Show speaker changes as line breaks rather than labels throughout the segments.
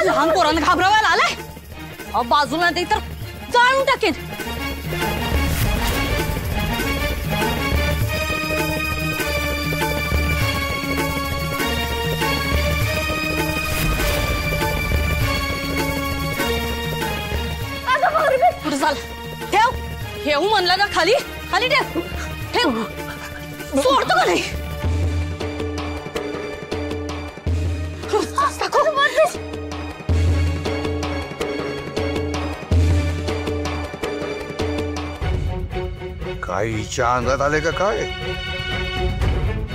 लहान पोरांना घाबरवायला आलाय? बाजूला नाही तर जाळून टाकेन. पुढे चाल. ठेव ठेव म्हणलं ना. खाली खाली ठेव. ठेव. सोडतो का नाही?
काय हिच्या अंगात आले का काय?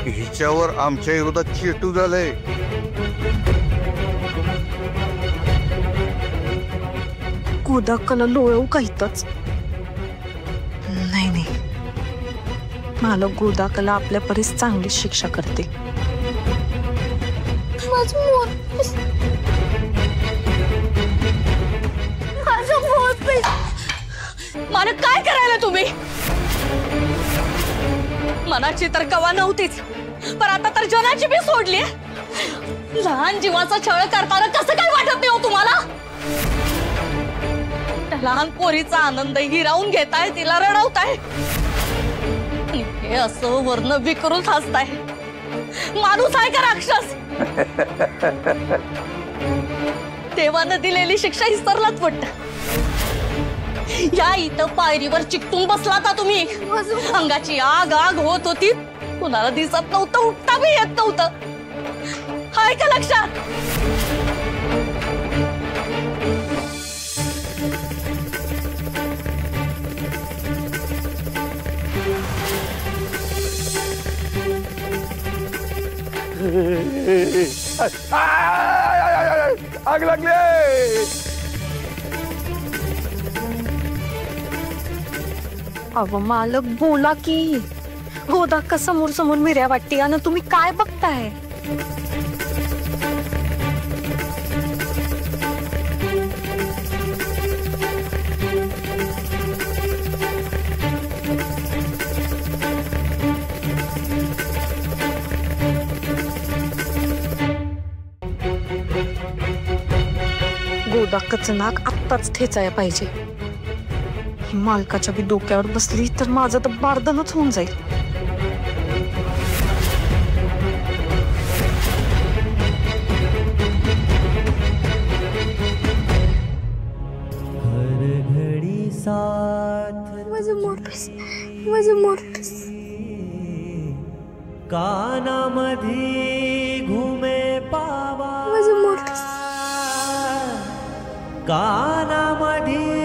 हिच्यावर आमच्या विरोधात चेटू झालंय.
गोदाकाला लोळवू का इथंच? नाही नाही, मला गोदाकाला आपल्या परीस चांगली शिक्षा करते.
मला काय करायला तुम्ही? मनाची तर कवा नव्हतीच, पण आता तर जनाची बी सोडली. लहान जीवाचा छळ करताना कसं काय वाटत नाही हो तुम्हाला? त्या लहान पोरीचा आनंद हिरावून घेताय, तिला रडवताय. हे असं वर्ण विकरून हसताय. माणूस आहे का राक्षस? देवानं दिलेली शिक्षा विसरलाच वाटतं. या इथं पायरीवर चिकटून बसला का तुम्ही? अंगाची आग आग होत होती. कुणाला दिसत नव्हतं, उठता बी येत नव्हतं. हाय का लक्षात?
आग लागली.
अव मालक बोला की. गोदाका समोर समोर मिऱ्या वाटते आणि तुम्ही काय बघताय? गोदाकाचं नाक आत्ताच ठेचाया पाहिजे. मालकाच्या बी डोक्यावर बसली तर माझं तर बारदानच होऊन जाईल.
कानामध्ये घुमे पावा, कानामध्ये